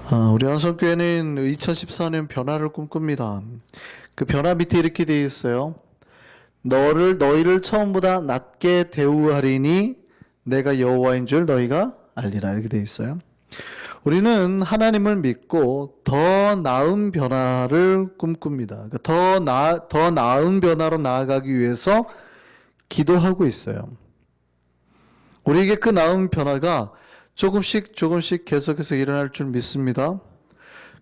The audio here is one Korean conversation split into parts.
우리 한성교회는 2014년 변화를 꿈꿉니다. 그 변화 밑에 이렇게 되어 있어요. 너희를 처음보다 낮게 대우하리니 내가 여호와인 줄 너희가 알리라, 이렇게 되어 있어요. 우리는 하나님을 믿고 더 나은 변화를 꿈꿉니다. 더 나은 변화로 나아가기 위해서 기도하고 있어요. 우리에게 그 나은 변화가 조금씩 계속해서 일어날 줄 믿습니다.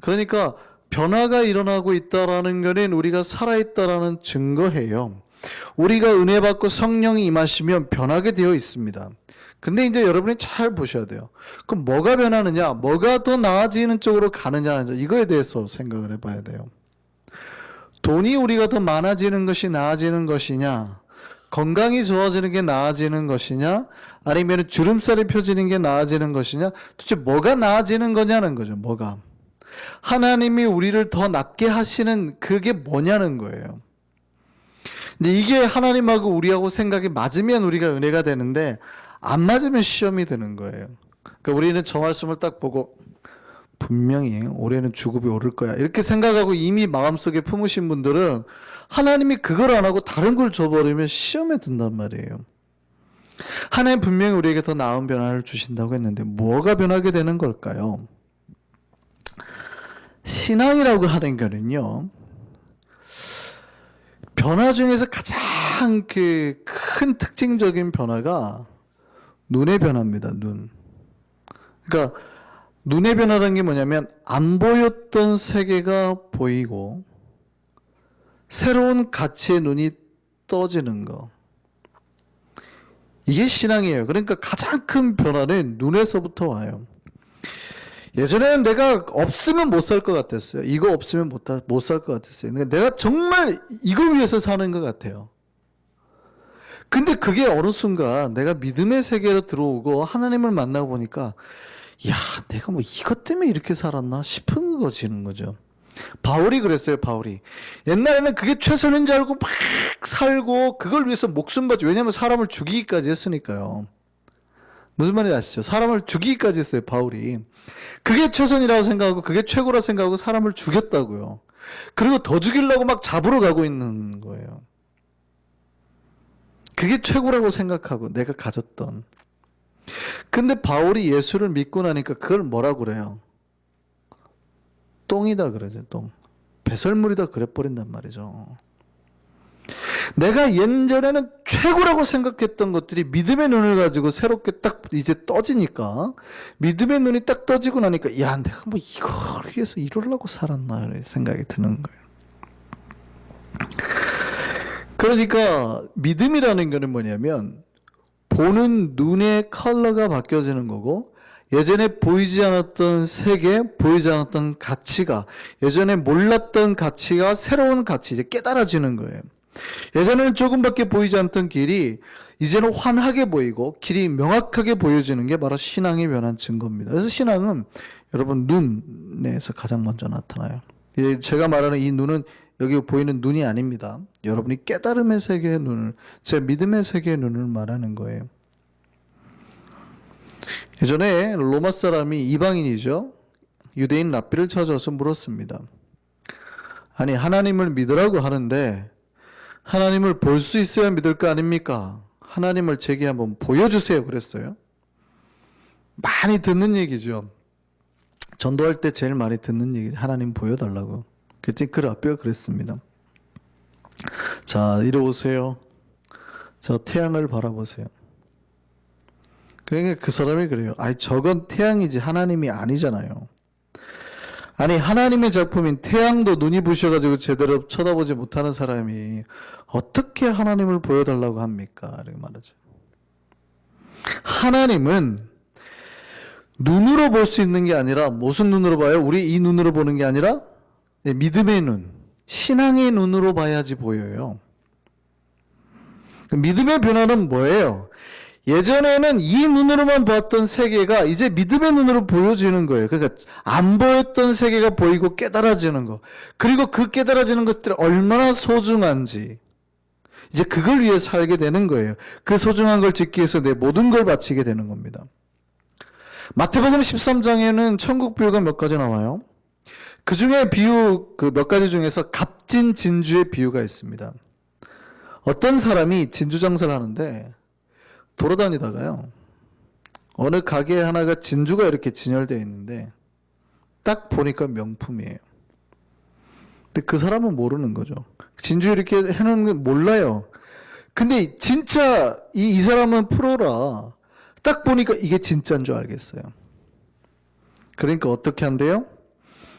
그러니까 변화가 일어나고 있다라는 것은 우리가 살아있다라는 증거예요. 우리가 은혜 받고 성령이 임하시면 변하게 되어 있습니다. 근데 이제 여러분이 잘 보셔야 돼요. 그럼 뭐가 변하느냐? 뭐가 더 나아지는 쪽으로 가느냐? 이거에 대해서 생각을 해봐야 돼요. 돈이 우리가 더 많아지는 것이 나아지는 것이냐? 건강이 좋아지는 게 나아지는 것이냐? 아니면 주름살이 펴지는 게 나아지는 것이냐? 도대체 뭐가 나아지는 거냐는 거죠. 뭐가? 하나님이 우리를 더 낫게 하시는 그게 뭐냐는 거예요. 근데 이게 하나님하고 우리하고 생각이 맞으면 우리가 은혜가 되는데 안 맞으면 시험이 되는 거예요. 그러니까 우리는 저 말씀을 딱 보고 분명히 올해는 주급이 오를 거야 이렇게 생각하고 이미 마음속에 품으신 분들은 하나님이 그걸 안 하고 다른 걸 줘버리면 시험에 든단 말이에요. 하나님 분명히 우리에게 더 나은 변화를 주신다고 했는데 뭐가 변하게 되는 걸까요? 신앙이라고 하는 거는요, 변화 중에서 가장 그 큰 특징적인 변화가 눈의 변화입니다. 눈. 그러니까 눈의 변화라는 게 뭐냐면 안 보였던 세계가 보이고 새로운 가치의 눈이 떠지는 거. 이게 신앙이에요. 그러니까 가장 큰 변화는 눈에서부터 와요. 예전에는 내가 없으면 못 살 것 같았어요. 이거 없으면 못 살 것 같았어요. 그러니까 내가 정말 이거 위해서 사는 것 같아요. 근데 그게 어느 순간 내가 믿음의 세계로 들어오고 하나님을 만나고 보니까 야, 내가 뭐 이것 때문에 이렇게 살았나 싶은 거지는 거죠. 바울이 그랬어요. 바울이 옛날에는 그게 최선인 줄 알고 막 살고 그걸 위해서 목숨 바쳐. 왜냐하면 사람을 죽이기까지 했으니까요. 무슨 말인지 아시죠? 사람을 죽이기까지 했어요. 바울이 그게 최선이라고 생각하고 그게 최고라고 생각하고 사람을 죽였다고요. 그리고 더 죽이려고 막 잡으러 가고 있는 거예요. 그게 최고라고 생각하고 내가 가졌던. 근데 바울이 예수를 믿고 나니까 그걸 뭐라고 그래요? 똥이다 그러죠. 똥. 배설물이다 그래버린단 말이죠. 내가 예전에는 최고라고 생각했던 것들이 믿음의 눈을 가지고 새롭게 딱 이제 떠지니까, 믿음의 눈이 딱 떠지고 나니까 야, 내가 뭐 이걸 위해서 이러려고 살았나 생각이 드는 거예요. 그러니까 믿음이라는 거는 뭐냐면 보는 눈의 컬러가 바뀌어지는 거고, 예전에 보이지 않았던 세계, 보이지 않았던 가치가, 예전에 몰랐던 가치가 새로운 가치, 이제 깨달아지는 거예요. 예전에는 조금밖에 보이지 않던 길이 이제는 환하게 보이고 길이 명확하게 보여지는 게 바로 신앙의 변한 증거입니다. 그래서 신앙은 여러분 눈에서 가장 먼저 나타나요. 제가 말하는 이 눈은 여기 보이는 눈이 아닙니다. 여러분이 깨달음의 세계의 눈을, 제 믿음의 세계의 눈을 말하는 거예요. 예전에 로마 사람이 이방인이죠. 유대인 랍비를 찾아와서 물었습니다. 아니, 하나님을 믿으라고 하는데 하나님을 볼 수 있어야 믿을 거 아닙니까? 하나님을 제게 한번 보여주세요 그랬어요. 많이 듣는 얘기죠. 전도할 때 제일 많이 듣는 얘기, 하나님 보여달라고. 그랬더니 그 랍비가 그랬습니다. 자, 이리 오세요. 저 태양을 바라보세요. 그러니까 그 사람이 그래요. 아니, 저건 태양이지 하나님이 아니잖아요. 아니, 하나님의 작품인 태양도 눈이 부셔가지고 제대로 쳐다보지 못하는 사람이 어떻게 하나님을 보여달라고 합니까? 이렇게 말하죠. 하나님은 눈으로 볼 수 있는 게 아니라, 무슨 눈으로 봐요? 우리 이 눈으로 보는 게 아니라 믿음의 눈, 신앙의 눈으로 봐야지 보여요. 믿음의 변화는 뭐예요? 예전에는 이 눈으로만 봤던 세계가 이제 믿음의 눈으로 보여지는 거예요. 그러니까 안 보였던 세계가 보이고 깨달아지는 거. 그리고 그 깨달아지는 것들이 얼마나 소중한지 이제 그걸 위해 살게 되는 거예요. 그 소중한 걸 짓기 위해서 내 모든 걸 바치게 되는 겁니다. 마태복음 13장에는 천국 비유가 몇 가지 나와요. 그 중에 비유 그 몇 가지 중에서 값진 진주의 비유가 있습니다. 어떤 사람이 진주 장사를 하는데 돌아다니다가요, 어느 가게 하나가 진주가 이렇게 진열되어 있는데 딱 보니까 명품이에요. 근데 그 사람은 모르는 거죠. 진주 이렇게 해놓은 거 몰라요. 근데 진짜 이 사람은 프로라 딱 보니까 이게 진짜인 줄 알겠어요. 그러니까 어떻게 한대요?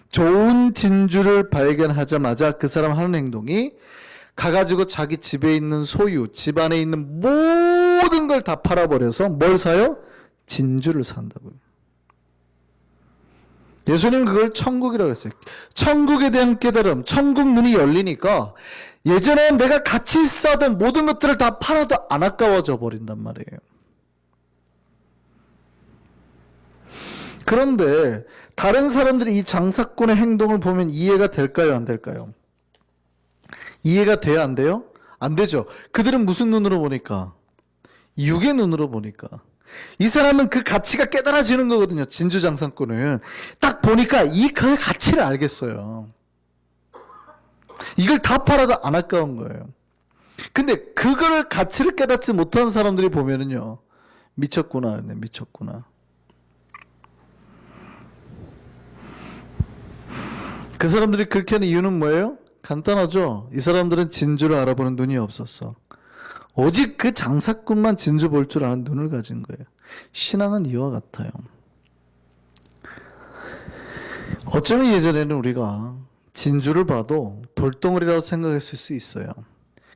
좋은 진주를 발견하자마자 그 사람 하는 행동이 가가지고 자기 집에 있는 소유, 집 안에 있는 모든 걸 다 팔아버려서 뭘 사요? 진주를 산다고요. 예수님은 그걸 천국이라고 했어요. 천국에 대한 깨달음, 천국 문이 열리니까 예전엔 내가 같이 싸던 모든 것들을 다 팔아도 안 아까워져 버린단 말이에요. 그런데 다른 사람들이 이 장사꾼의 행동을 보면 이해가 될까요? 안 될까요? 이해가 돼야 안 돼요? 안 되죠. 그들은 무슨 눈으로 보니까? 육의 눈으로 보니까. 이 사람은 그 가치가 깨달아지는 거거든요. 진주 장사꾼은. 딱 보니까 이 그 가치를 알겠어요. 이걸 다 팔아도 안 아까운 거예요. 근데 그거를 가치를 깨닫지 못한 사람들이 보면은요, 미쳤구나, 미쳤구나. 그 사람들이 그렇게 하는 이유는 뭐예요? 간단하죠. 이 사람들은 진주를 알아보는 눈이 없었어. 오직 그 장사꾼만 진주 볼 줄 아는 눈을 가진 거예요. 신앙은 이와 같아요. 어쩌면 예전에는 우리가 진주를 봐도 돌덩어리라고 생각했을 수 있어요.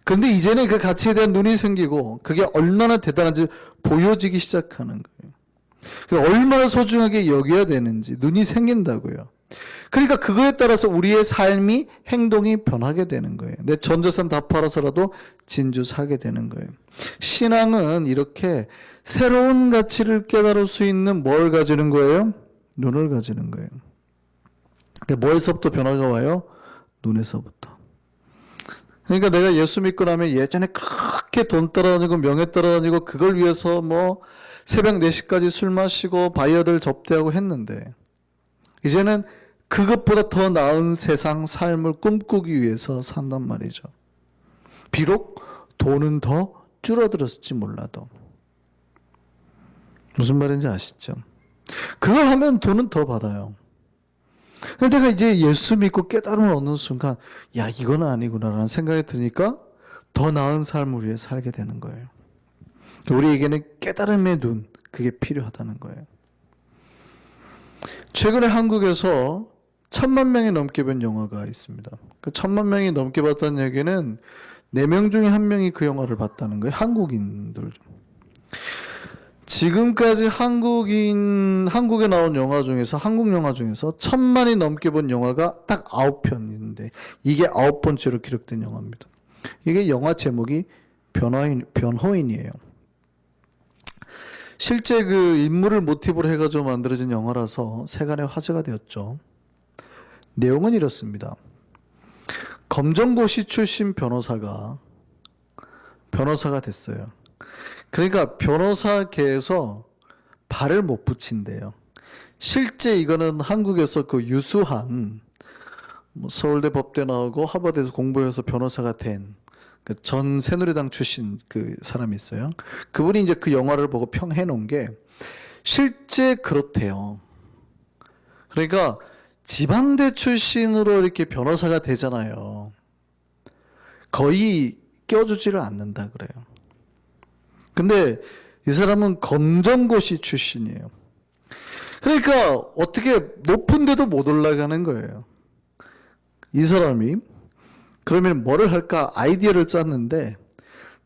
그런데 이제는 그 가치에 대한 눈이 생기고 그게 얼마나 대단한지 보여지기 시작하는 거예요. 얼마나 소중하게 여겨야 되는지 눈이 생긴다고요. 그러니까 그거에 따라서 우리의 삶이, 행동이 변하게 되는 거예요. 내 전재산 다 팔아서라도 진주 사게 되는 거예요. 신앙은 이렇게 새로운 가치를 깨달을 수 있는 뭘 가지는 거예요? 눈을 가지는 거예요. 뭐에서부터 변화가 와요? 눈에서부터. 그러니까 내가 예수 믿고 나면 예전에 그렇게 돈 따라다니고 명예 따라다니고 그걸 위해서 뭐 새벽 4시까지 술 마시고 바이어들 접대하고 했는데 이제는 그것보다 더 나은 세상 삶을 꿈꾸기 위해서 산단 말이죠. 비록 돈은 더 줄어들었을지 몰라도. 무슨 말인지 아시죠? 그걸 하면 돈은 더 받아요. 근데 내가 이제 예수 믿고 깨달음을 얻는 순간 야, 이건 아니구나라는 생각이 드니까 더 나은 삶을 위해 살게 되는 거예요. 우리에게는 깨달음의 눈, 그게 필요하다는 거예요. 최근에 한국에서 1000만 명이 넘게 본 영화가 있습니다. 그 1000만 명이 넘게 봤다는 얘기는 4명 중에 1명이 그 영화를 봤다는 거예요. 한국인들. 지금까지 한국에 나온 영화 중에서, 한국 영화 중에서 1000만이 넘게 본 영화가 딱 9편인데, 이게 9번째로 기록된 영화입니다. 이게 영화 제목이 변호인이에요. 실제 그 인물을 모티브로 해가지고 만들어진 영화라서 세간의 화제가 되었죠. 내용은 이렇습니다. 검정고시 출신 변호사가 됐어요. 그러니까 변호사계에서 발을 못 붙인대요. 실제 이거는 한국에서 그 유수한 서울대 법대 나오고 하버드에서 공부해서 변호사가 된 그 전 새누리당 출신 그 사람이 있어요. 그분이 이제 그 영화를 보고 평해 놓은 게 실제 그렇대요. 그러니까 지방대 출신으로 이렇게 변호사가 되잖아요. 거의 껴주지를 않는다 그래요. 근데 이 사람은 검정고시 출신이에요. 그러니까 어떻게 높은 데도 못 올라가는 거예요. 이 사람이 그러면 뭐를 할까 아이디어를 짰는데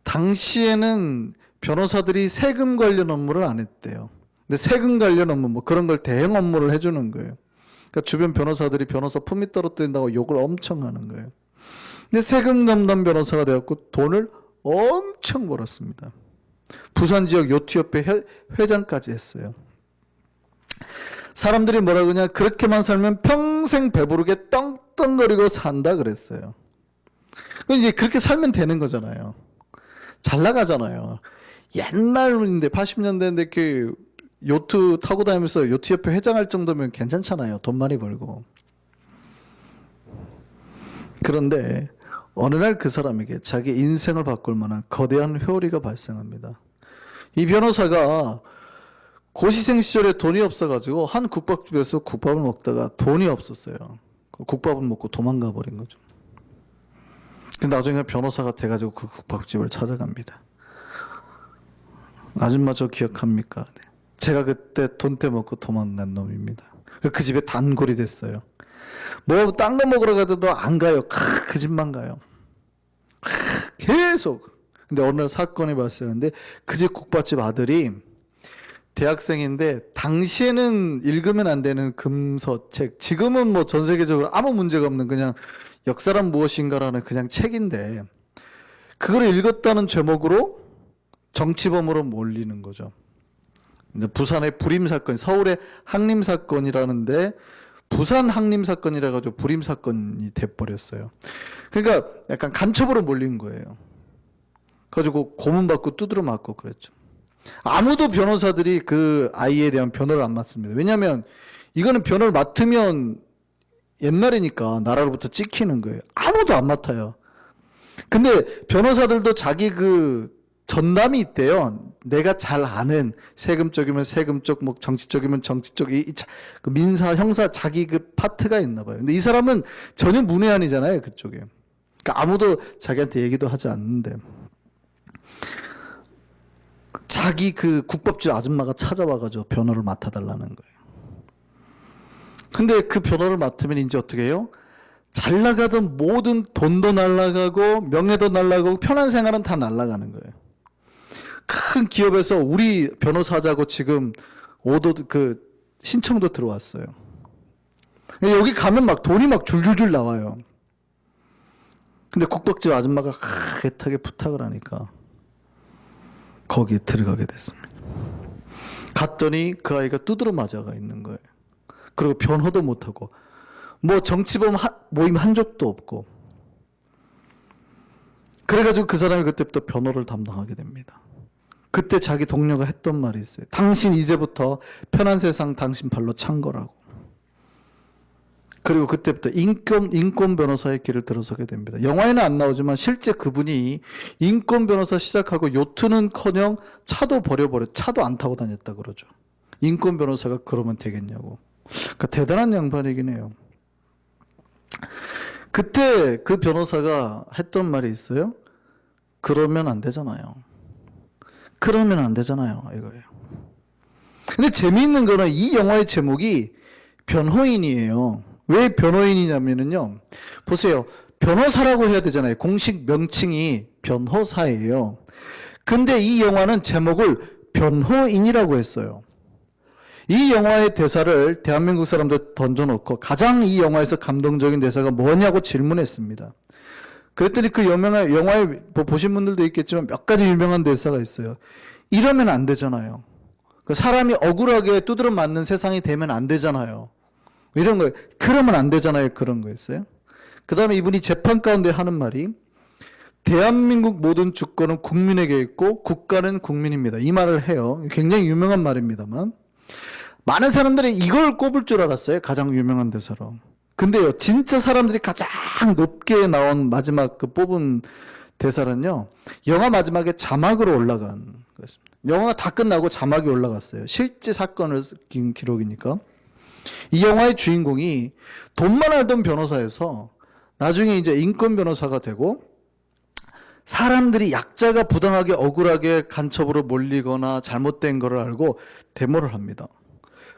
당시에는 변호사들이 세금 관련 업무를 안 했대요. 근데 세금 관련 업무 뭐 그런 걸 대행 업무를 해주는 거예요. 그러니까 주변 변호사들이 변호사 품위 떨어뜨린다고 욕을 엄청 하는 거예요. 근데 세금 담당 변호사가 되었고 돈을 엄청 벌었습니다. 부산 지역 요트협회 회장까지 했어요. 사람들이 뭐라 그러냐, 그렇게만 살면 평생 배부르게 떵떵거리고 산다 그랬어요. 이제 그렇게 살면 되는 거잖아요. 잘 나가잖아요. 옛날인데 80년대인데 그 요트 타고 다니면서 요트협회 회장할 정도면 괜찮잖아요. 돈 많이 벌고. 그런데 어느 날 그 사람에게 자기 인생을 바꿀 만한 거대한 회오리가 발생합니다. 이 변호사가 고시생 시절에 돈이 없어가지고 한 국밥집에서 국밥을 먹다가 돈이 없었어요. 국밥을 먹고 도망가 버린 거죠. 근데 나중에 변호사가 돼가지고 그 국밥집을 찾아갑니다. 아줌마 저 기억합니까? 네. 제가 그때 돈 떼먹고 도망간 놈입니다. 그 집에 단골이 됐어요. 뭐 딴 거 먹으러 가도 안 가요. 그 집만 가요. 계속. 근데 어느 날 사건이 발생했는데 그 집 국밥집 아들이 대학생인데 당시에는 읽으면 안 되는 금서책, 지금은 뭐 전 세계적으로 아무 문제가 없는 그냥 역사란 무엇인가라는 그냥 책인데 그걸 읽었다는 제목으로 정치범으로 몰리는 거죠. 이제 부산의 불임 사건, 서울의 항림 사건이라는데 부산 항림 사건이라 가지고 불임 사건이 돼버렸어요. 그러니까 약간 간첩으로 몰린 거예요. 가지고 고문 받고 두드려 맞고 그랬죠. 아무도 변호사들이 그 아이에 대한 변호를 안 맡습니다. 왜냐하면 이거는 변호를 맡으면 옛날이니까 나라로부터 찍히는 거예요. 아무도 안 맡아요. 근데 변호사들도 자기 그 전담이 있대요. 내가 잘 아는 세금 쪽이면 세금 쪽, 뭐 정치 쪽이면 정치 쪽, 그 민사, 형사 자기 그 파트가 있나 봐요. 근데 이 사람은 전혀 문외한이잖아요, 그쪽에. 그러니까 아무도 자기한테 얘기도 하지 않는데. 자기 그 국밥집 아줌마가 찾아와가지고 변호를 맡아달라는 거예요. 근데 그 변호를 맡으면 이제 어떻게 해요? 잘 나가던 모든 돈도 날라가고 명예도 날라가고 편한 생활은 다 날라가는 거예요. 큰 기업에서 우리 변호사 하자고 지금 신청도 들어왔어요. 여기 가면 막 돈이 막 줄줄줄 나와요. 근데 국밥집 아줌마가 애타게 부탁을 하니까 거기에 들어가게 됐습니다. 갔더니 그 아이가 두드러 맞아가 있는 거예요. 그리고 변호도 못하고 뭐 정치범 모임 한 적도 없고 그래가지고 그 사람이 그때부터 변호를 담당하게 됩니다. 그때 자기 동료가 했던 말이 있어요. 당신 이제부터 편한 세상 당신 발로 찬 거라고. 그리고 그때부터 인권 변호사의 길을 들어서게 됩니다. 영화에는 안 나오지만 실제 그분이 인권 변호사 시작하고 요트는커녕 차도 버려버려 차도 안 타고 다녔다 그러죠. 인권 변호사가 그러면 되겠냐고. 그러니까 대단한 양반이긴 해요. 그때 그 변호사가 했던 말이 있어요. 그러면 안 되잖아요. 그러면 안 되잖아요. 이거예요. 근데 재미있는 거는 이 영화의 제목이 변호인이에요. 왜 변호인이냐면요. 보세요. 변호사라고 해야 되잖아요. 공식 명칭이 변호사예요. 근데 이 영화는 제목을 변호인이라고 했어요. 이 영화의 대사를 대한민국 사람들 던져놓고 가장 이 영화에서 감동적인 대사가 뭐냐고 질문했습니다. 그랬더니 그 영화에 보신 분들도 있겠지만 몇 가지 유명한 대사가 있어요. 이러면 안 되잖아요. 사람이 억울하게 두드려 맞는 세상이 되면 안 되잖아요. 이런 거예요. 그러면 안 되잖아요. 그런 거였어요. 그 다음에 이분이 재판 가운데 하는 말이 대한민국 모든 주권은 국민에게 있고 국가는 국민입니다. 이 말을 해요. 굉장히 유명한 말입니다만 많은 사람들이 이걸 꼽을 줄 알았어요. 가장 유명한 대사로. 근데요. 진짜 사람들이 가장 높게 나온 마지막 그 뽑은 대사는요. 영화 마지막에 자막으로 올라간 거였습니다. 영화가 다 끝나고 자막이 올라갔어요. 실제 사건을 긴 기록이니까. 이 영화의 주인공이 돈만 알던 변호사에서 나중에 이제 인권 변호사가 되고 사람들이 약자가 부당하게 억울하게 간첩으로 몰리거나 잘못된 거를 알고 데모를 합니다.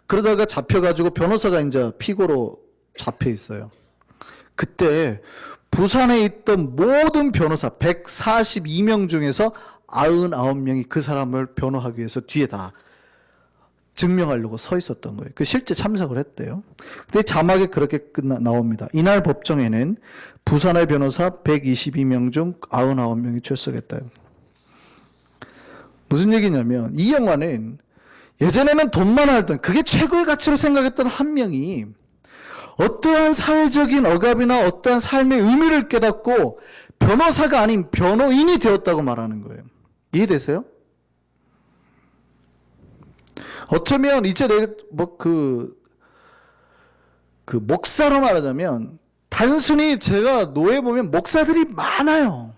그러다가 잡혀가지고 변호사가 이제 피고로 잡혀 있어요. 그때 부산에 있던 모든 변호사 142명 중에서 99명이 그 사람을 변호하기 위해서 뒤에 다 증명하려고 서 있었던 거예요. 그 실제 참석을 했대요. 근데 자막에 그렇게 나옵니다. 이날 법정에는 부산의 변호사 122명 중 99명이 출석했다. 무슨 얘기냐면 이 영화는 예전에는 돈만 알던 그게 최고의 가치로 생각했던 한 명이 어떠한 사회적인 억압이나 어떠한 삶의 의미를 깨닫고 변호사가 아닌 변호인이 되었다고 말하는 거예요. 이해되세요? 어쩌면 이제 내가 그 목사로 말하자면 단순히 제가 노예 보면 목사들이 많아요.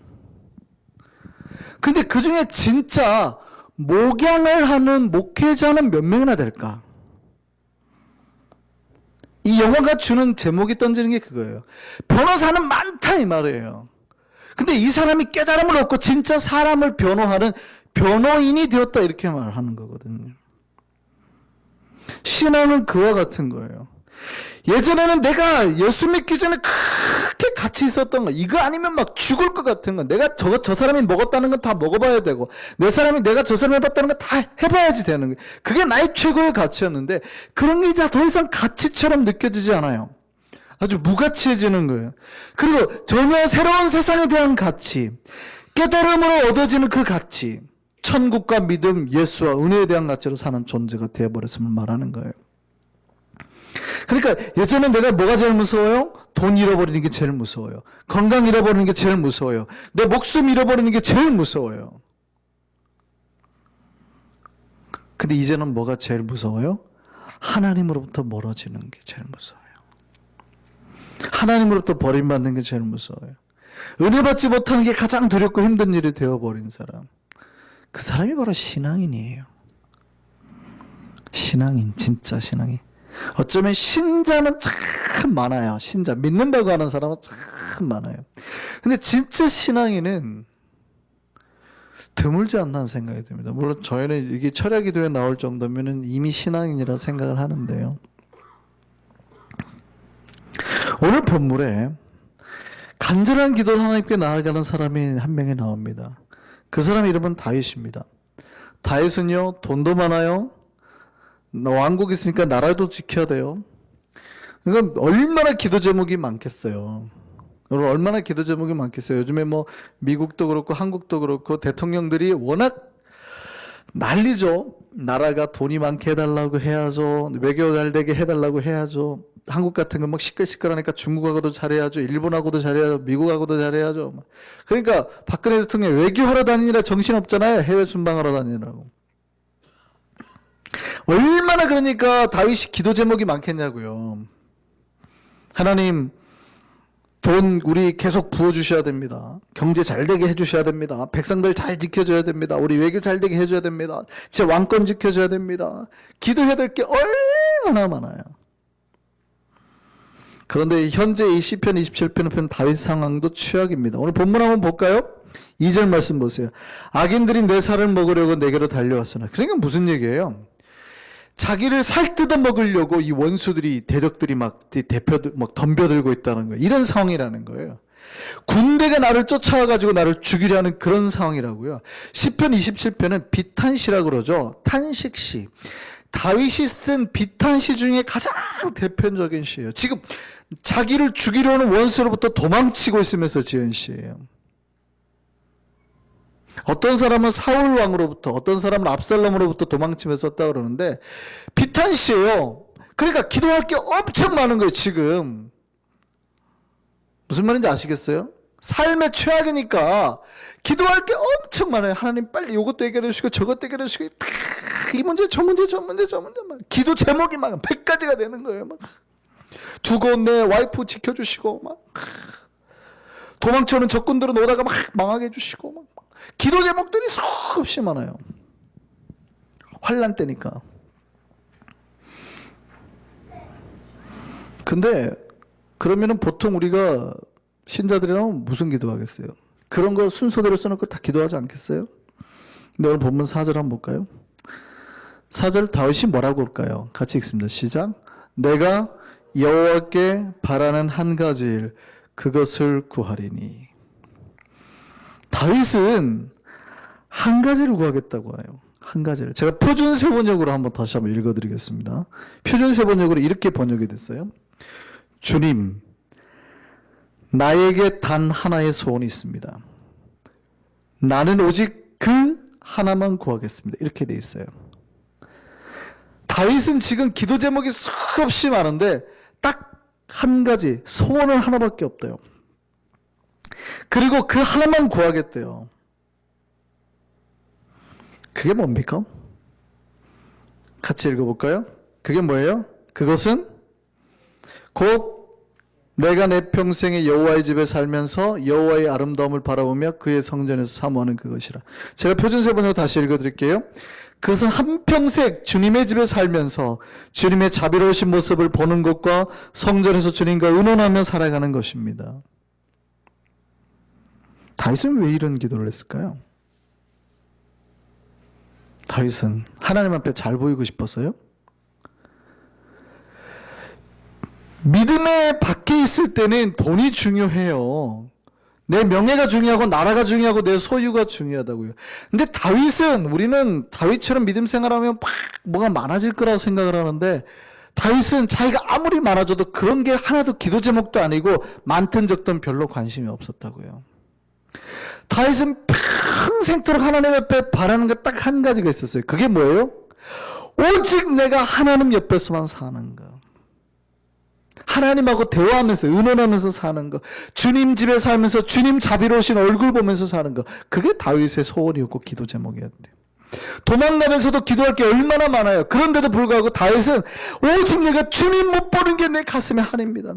근데 그 중에 진짜 목양을 하는 목회자는 몇 명이나 될까? 이 영화가 주는 제목이 던지는 게 그거예요. 변호사는 많다 이 말이에요. 근데 이 사람이 깨달음을 얻고 진짜 사람을 변호하는 변호인이 되었다 이렇게 말하는 거거든요. 신앙은 그와 같은 거예요. 예전에는 내가 예수 믿기 전에 그렇게 같이 있었던 거, 이거 아니면 막 죽을 것 같은 거, 내가 저 사람이 먹었다는 건 다 먹어봐야 되고, 내가 저 사람이 해봤다는 건 다 해봐야지 되는 거예요. 그게 나의 최고의 가치였는데, 그런 게 이제 더 이상 가치처럼 느껴지지 않아요. 아주 무가치해지는 거예요. 그리고 전혀 새로운 세상에 대한 가치, 깨달음으로 얻어지는 그 가치, 천국과 믿음, 예수와 은혜에 대한 가치로 사는 존재가 되어버렸음을 말하는 거예요. 그러니까 예전에 내가 뭐가 제일 무서워요? 돈 잃어버리는 게 제일 무서워요. 건강 잃어버리는 게 제일 무서워요. 내 목숨 잃어버리는 게 제일 무서워요. 근데 이제는 뭐가 제일 무서워요? 하나님으로부터 멀어지는 게 제일 무서워요. 하나님으로부터 버림받는 게 제일 무서워요. 은혜 받지 못하는 게 가장 두렵고 힘든 일이 되어버린 사람, 그 사람이 바로 신앙인이에요. 신앙인, 진짜 신앙인. 어쩌면 신자는 참 많아요. 신자, 믿는다고 하는 사람은 참 많아요. 근데 진짜 신앙인은 드물지 않나 생각이 듭니다. 물론 저희는 이게 철야기도에 나올 정도면 이미 신앙인이라 생각을 하는데요. 오늘 본문에 간절한 기도로 하나님께 나아가는 사람이 한 명이 나옵니다. 그 사람 이름은 다윗입니다. 다윗은요, 돈도 많아요. 왕국이 있으니까 나라도 지켜야 돼요. 그러니까 얼마나 기도 제목이 많겠어요. 여러분, 얼마나 기도 제목이 많겠어요. 요즘에 뭐 미국도 그렇고 한국도 그렇고 대통령들이 워낙 난리죠. 나라가 돈이 많게 해달라고 해야죠. 외교 잘 되게 해달라고 해야죠. 한국 같은 건 막 시끌시끌하니까 중국하고도 잘해야죠. 일본하고도 잘해야죠. 미국하고도 잘해야죠. 그러니까 박근혜 대통령 외교하러 다니느라 정신없잖아요. 해외 순방하러 다니느라고. 얼마나 그러니까 다윗이 기도 제목이 많겠냐고요. 하나님, 돈 우리 계속 부어주셔야 됩니다. 경제 잘 되게 해주셔야 됩니다. 백성들 잘 지켜줘야 됩니다. 우리 외교 잘 되게 해줘야 됩니다. 제 왕권 지켜줘야 됩니다. 기도해야 될 게 얼마나 많아요. 그런데 현재 이 시편 27편 편 다윗 상황도 최악입니다. 오늘 본문 한번 볼까요? 2절 말씀 보세요. 악인들이 내 살을 먹으려고 내게로 달려왔으나. 그러니까 무슨 얘기예요? 자기를 살뜯어 먹으려고 이 원수들이, 대적들이 막 대표들 막 덤벼들고 있다는 거예요. 이런 상황이라는 거예요. 군대가 나를 쫓아와가지고 나를 죽이려 하는 그런 상황이라고요. 시편 27편은 비탄시라고 그러죠. 탄식시. 다윗이 쓴 비탄시 중에 가장 대표적인 시예요. 지금 자기를 죽이려 하는 원수로부터 도망치고 있으면서 지은 시예요. 어떤 사람은 사울 왕으로부터, 어떤 사람은 압살롬으로부터 도망치면서 썼다 그러는데 비탄시예요. 그러니까 기도할 게 엄청 많은 거예요. 지금 무슨 말인지 아시겠어요? 삶의 최악이니까 기도할 게 엄청 많아요. 하나님 빨리 이것도 해결해 주시고 저것도 해결해 주시고 이 문제 저 문제 저 문제 저 문제 막 기도 제목이 막 100가지가 되는 거예요. 막 두고 내 와이프 지켜주시고 막 도망쳐오는 적군들은 오다가 막 망하게 해주시고 막 기도 제목들이 수없이 많아요. 환난 때니까. 근데 그러면은 보통 우리가 신자들이라면 무슨 기도하겠어요? 그런 거 순서대로 써놓고 다 기도하지 않겠어요? 근데 오늘 본문 4절 한번 볼까요? 4절 다윗이 뭐라고 할까요? 같이 읽습니다. 시작. 내가 여호와께 바라는 한 가지 일, 그것을 구하리니. 다윗은 한 가지를 구하겠다고 해요. 한 가지를. 제가 표준 세번역으로 다시 한번 읽어드리겠습니다. 표준 세번역으로 이렇게 번역이 됐어요. 주님, 나에게 단 하나의 소원이 있습니다. 나는 오직 그 하나만 구하겠습니다. 이렇게 돼 있어요. 다윗은 지금 기도 제목이 수없이 많은데 딱 한 가지, 소원은 하나밖에 없대요. 그리고 그 하나만 구하겠대요. 그게 뭡니까? 같이 읽어볼까요? 그게 뭐예요? 그것은 곧 내가 내 평생에 여호와의 집에 살면서 여호와의 아름다움을 바라보며 그의 성전에서 사모하는 그것이라. 제가 표준세번으로 다시 읽어드릴게요. 그것은 한평생 주님의 집에 살면서 주님의 자비로우신 모습을 보는 것과 성전에서 주님과 의논하며 살아가는 것입니다. 다윗은 왜 이런 기도를 했을까요? 다윗은 하나님 앞에 잘 보이고 싶었어요? 믿음에 밖에 있을 때는 돈이 중요해요. 내 명예가 중요하고 나라가 중요하고 내 소유가 중요하다고요. 근데 다윗은, 우리는 다윗처럼 믿음 생활하면 막 뭐가 많아질 거라고 생각을 하는데, 다윗은 자기가 아무리 많아져도 그런 게 하나도 기도 제목도 아니고 많든 적든 별로 관심이 없었다고요. 다윗은 평생토록 하나님 앞에 바라는 게 딱 한 가지가 있었어요. 그게 뭐예요? 오직 내가 하나님 옆에서만 사는 거. 하나님하고 대화하면서 의논하면서 사는 거, 주님 집에 살면서 주님 자비로우신 얼굴 보면서 사는 거, 그게 다윗의 소원이었고 기도 제목이었대요. 도망가면서도 기도할 게 얼마나 많아요. 그런데도 불구하고 다윗은 오직 내가 주님 못 보는 게 내 가슴에 한입니다.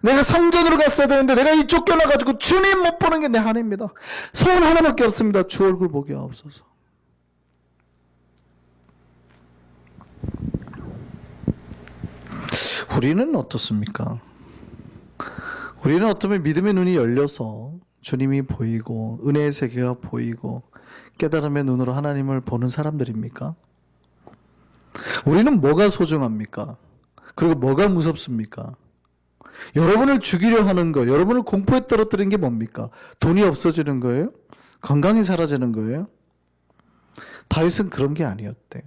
내가 성전으로 갔어야 되는데 내가 이 쫓겨나가지고 주님 못 보는 게 내 한입니다. 소원 하나밖에 없습니다. 주 얼굴 보기 없어서. 우리는 어떻습니까? 우리는 어쩌면 믿음의 눈이 열려서 주님이 보이고 은혜의 세계가 보이고 깨달음의 눈으로 하나님을 보는 사람들입니까? 우리는 뭐가 소중합니까? 그리고 뭐가 무섭습니까? 여러분을 죽이려 하는 거, 여러분을 공포에 떨어뜨리는 게 뭡니까? 돈이 없어지는 거예요? 건강이 사라지는 거예요? 다윗은 그런 게 아니었대요.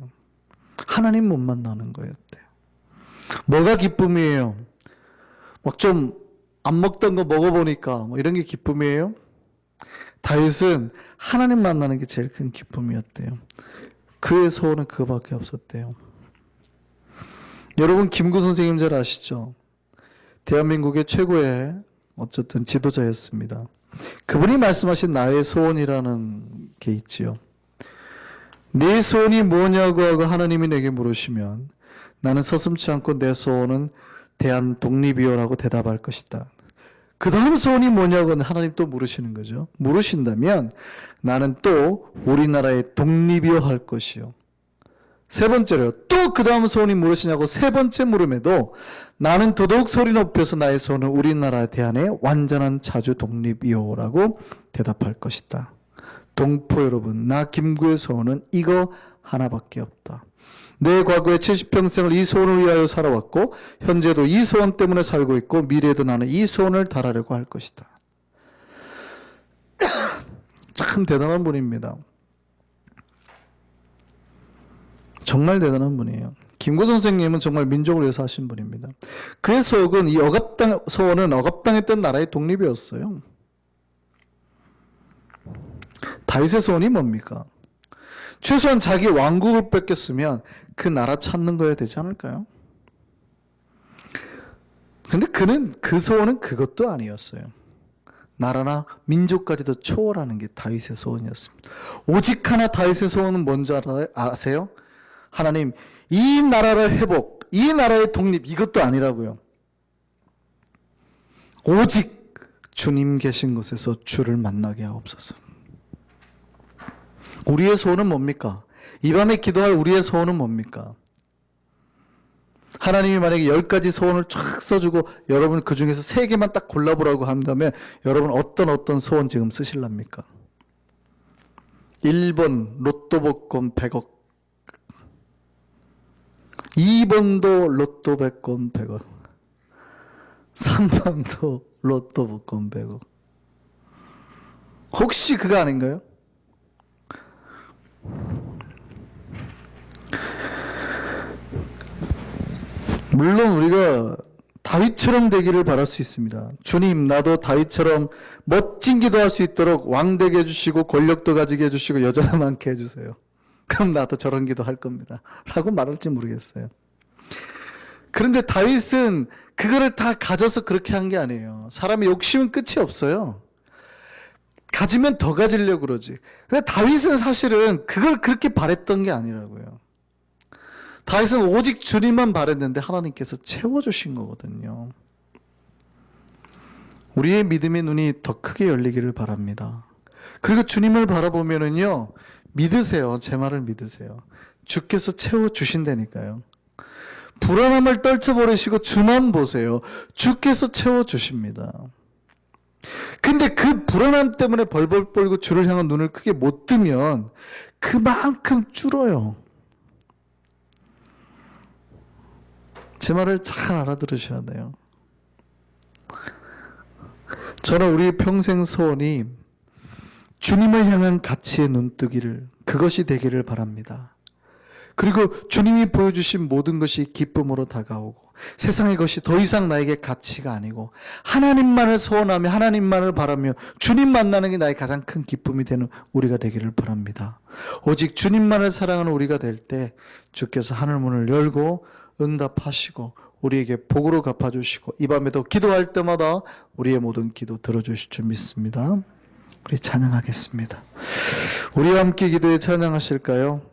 하나님 못 만나는 거였대요. 뭐가 기쁨이에요? 막 좀 안 먹던 거 먹어보니까 뭐 이런 게 기쁨이에요? 다윗은 하나님 만나는 게 제일 큰 기쁨이었대요. 그의 소원은 그거밖에 없었대요. 여러분 김구 선생님 잘 아시죠? 대한민국의 최고의 어쨌든 지도자였습니다. 그분이 말씀하신 나의 소원이라는 게 있지요. 네 소원이 뭐냐고 하고 하나님이 내게 물으시면 나는 서슴지 않고 내 소원은 대한 독립이요라고 대답할 것이다. 그 다음 소원이 뭐냐고 하나님 또 물으시는 거죠. 물으신다면 나는 또 우리나라의 독립이요 할 것이요. 세 번째로요. 또 그 다음 소원이 무엇이냐고 세 번째 물음에도 나는 더더욱 소리 높여서 나의 소원은 우리나라 대한의 완전한 자주 독립이요라고 대답할 것이다. 동포 여러분, 나 김구의 소원은 이거 하나밖에 없다. 내 과거의 70평생을 이 소원을 위하여 살아왔고 현재도 이 소원 때문에 살고 있고 미래에도 나는 이 소원을 달하려고 할 것이다. 참 대단한 분입니다. 정말 대단한 분이에요. 김구 선생님은 정말 민족을 위해서 하신 분입니다. 그의 소원은 소원은 억압당했던 나라의 독립이었어요. 다윗의 소원이 뭡니까? 최소한 자기 왕국을 뺏겼으면 그 나라 찾는 거야 되지 않을까요? 근데 그 소원은 그것도 아니었어요. 나라나 민족까지도 초월하는 게 다윗의 소원이었습니다. 오직 하나 다윗의 소원은 뭔지 아세요? 하나님, 이 나라를 회복, 이 나라의 독립, 이것도 아니라고요. 오직 주님 계신 곳에서 주를 만나게 하옵소서. 우리의 소원은 뭡니까? 이 밤에 기도할 우리의 소원은 뭡니까? 하나님이 만약에 10가지 소원을 쫙 써주고 여러분 그 중에서 3개만 딱 골라보라고 한다면 여러분 어떤 소원 지금 쓰실랍니까? 1번 로또 복권 100억, 2번도 로또 복권 100억, 3번도 로또 복권 100억. 혹시 그거 아닌가요? 물론 우리가 다윗처럼 되기를 바랄 수 있습니다. 주님, 나도 다윗처럼 멋진 기도할 수 있도록 왕 되게 해주시고 권력도 가지게 해주시고 여자도 많게 해주세요. 그럼 나도 저런 기도 할 겁니다. 라고 말할지 모르겠어요. 그런데 다윗은 그거를 다 가져서 그렇게 한 게 아니에요. 사람의 욕심은 끝이 없어요. 가지면 더 가지려고 그러지. 근데 다윗은 사실은 그걸 그렇게 바랬던 게 아니라고요. 다윗은 오직 주님만 바랬는데 하나님께서 채워주신 거거든요. 우리의 믿음의 눈이 더 크게 열리기를 바랍니다. 그리고 주님을 바라보면은요, 믿으세요. 제 말을 믿으세요. 주께서 채워주신다니까요. 불안함을 떨쳐버리시고 주만 보세요. 주께서 채워주십니다. 근데 그 불안함 때문에 벌벌 떨고 주를 향한 눈을 크게 못 뜨면 그만큼 줄어요. 제 말을 잘 알아들으셔야 돼요. 저는 우리의 평생 소원이 주님을 향한 가치의 눈뜨기를, 그것이 되기를 바랍니다. 그리고 주님이 보여주신 모든 것이 기쁨으로 다가오고 세상의 것이 더 이상 나에게 가치가 아니고 하나님만을 소원하며 하나님만을 바라며 주님 만나는 게 나의 가장 큰 기쁨이 되는 우리가 되기를 바랍니다. 오직 주님만을 사랑하는 우리가 될 때 주께서 하늘문을 열고 응답하시고 우리에게 복으로 갚아주시고 이 밤에도 기도할 때마다 우리의 모든 기도 들어주실 줄 믿습니다. 우리 찬양하겠습니다. 우리와 함께 기도에 찬양하실까요?